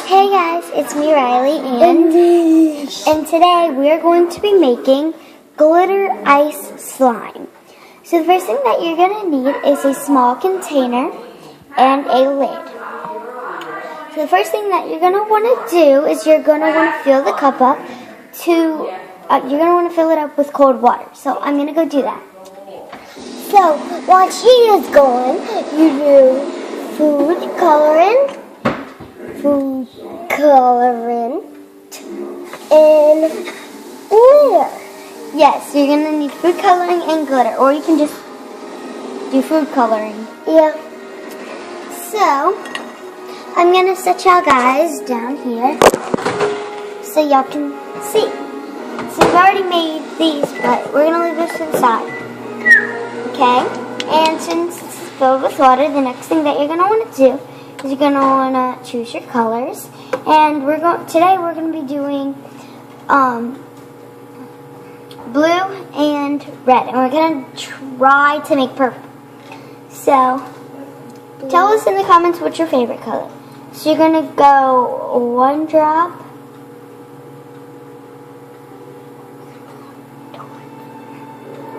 Hey guys, it's me Riley and today we're going to be making glitter ice slime. So the first thing that you're going to need is a small container and a lid. So the first thing that you're going to want to do is you're going to want to fill the cup up you're going to want to fill it up with cold water. So I'm going to go do that. So while she is going, you do food coloring, and glitter. Yes, you're going to need food coloring and glitter, or you can just do food coloring. Yeah. So, I'm going to set y'all guys down here so y'all can see. So we've already made these, but we're going to leave this inside. Okay? And since it's filled with water, the next thing that you're going to want to do is you're going to want to choose your colors. And today we're going to be doing blue and red. And we're going to try to make purple. So, tell us in the comments what's your favorite color. So you're going to go one drop.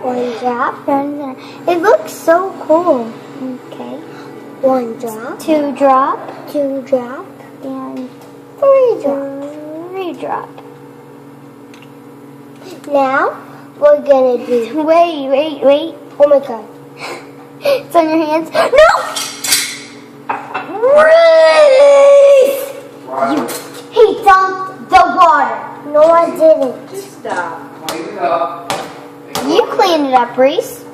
One drop. It looks so cool. Okay. One drop. Two drop. Two drop. And three drop. Three drop. Now we're gonna do. Wait. Oh my god. It's on your hands. No! Reese! He dumped the water. No, I didn't. Just stop. Clean it up. You cleaned it up, Reese.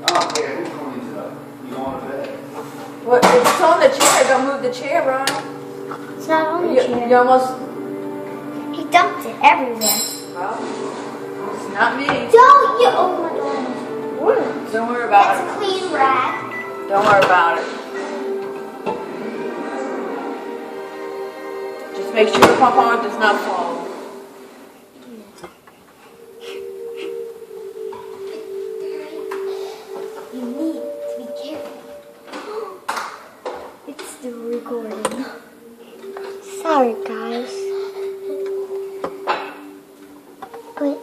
Oh, yeah, who cleans it up? You want it? What? It's on the chair. Don't move the chair, Ron. It's not on the chair. You almost. He dumped it everywhere. Well, it's not me. Don't you? Oh my god. Don't worry about That's a clean rag. Don't worry about it. Just make sure the pom-pom does not fall. You need to be careful. It's still recording. Sorry, guys. But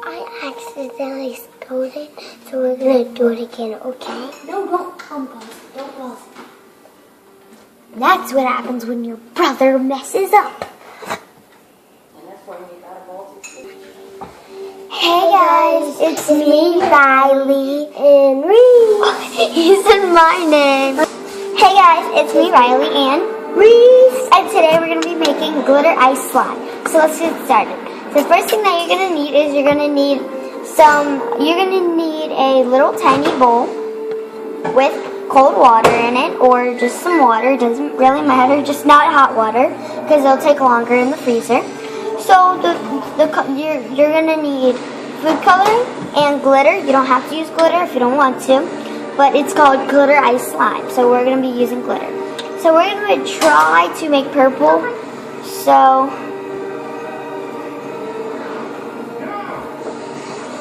I accidentally spilled it, so we're gonna do it again, okay? No, don't pause. Don't pause. That's what happens when your brother messes up. Hey guys, it's me, Riley, and Reese. He said my name. Hey guys, it's me, Riley, and Reese. And today we're going to be making glitter ice slime. So let's get started. So the first thing that you're going to need is you're going to need a little tiny bowl with cold water in it, or just some water. It doesn't really matter, just not hot water, because it'll take longer in the freezer. So you're gonna need food coloring and glitter. You don't have to use glitter if you don't want to, but it's called glitter ice slime. So we're gonna be using glitter. So we're gonna try to make purple. So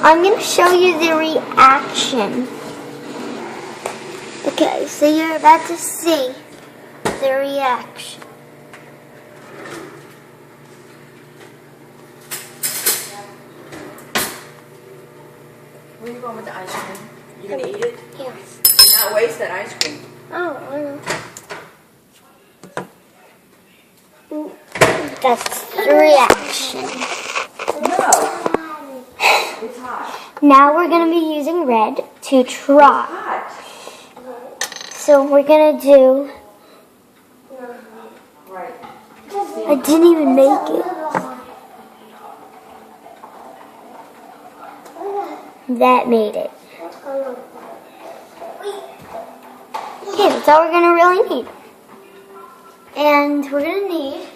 I'm gonna show you the reaction. Okay, so you're about to see the reaction. Where are you going with the ice cream? You gonna eat it? Yes. Do not waste that ice cream. Oh, I know. That's the reaction. No. It's hot. Now we're going to be using red to try. Hot. So we're going to do... Right. I didn't even make it. That made it. Okay, that's all we're going to really need. And we're going to need...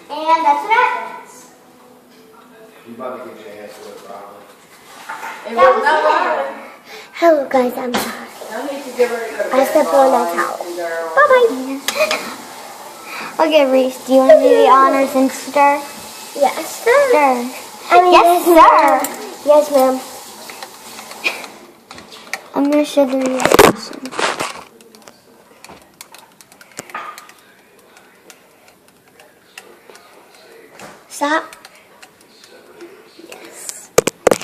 And that's what happens. You about to get your ass wet, probably. That was water. Hello guys, I'm sorry. No need to give her I stepped on that towel. Bye-bye. Okay, Reese, do you want to do the honors and stir? Yes, sir. Stir. Yes, sir. Yes, ma'am. I'm going to show the reaction. Stop. Yes.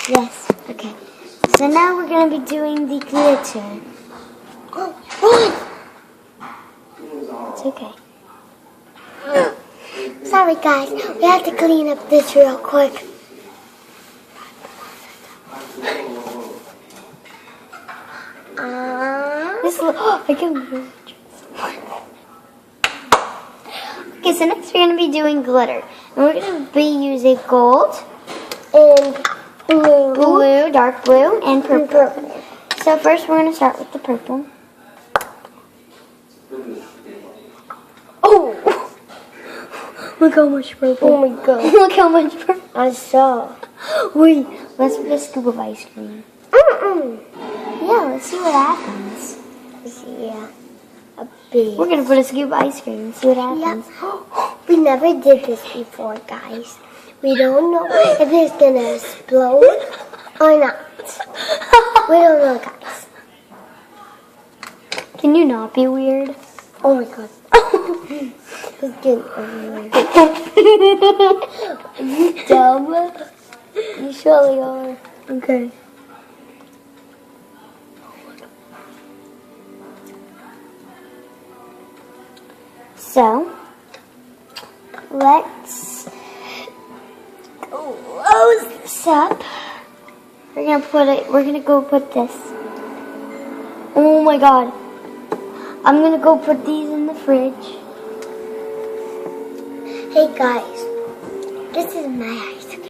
Yes. Okay. So now we're going to be doing the glitter. Run! It's okay. Sorry guys, we have to clean up this real quick. This I can move. Okay, so next we're going to be doing glitter. And we're going to be using gold and blue, dark blue, and purple. So first we're going to start with the purple. Oh! Look how much purple. Oh my god. Look how much purple. I saw. Wait, let's put a scoop of ice cream. Yeah, let's see what happens. Yeah. We're going to put a scoop of ice cream and see what happens. Yeah. We never did this before, guys. We don't know if it's going to explode or not. We don't know, guys. Can you not be weird? Oh my god. It's getting weird. Are you dumb? You surely are. Okay. So, let's close this up. We're gonna go put this. Oh my god. I'm gonna go put these in the fridge. Hey guys, this is my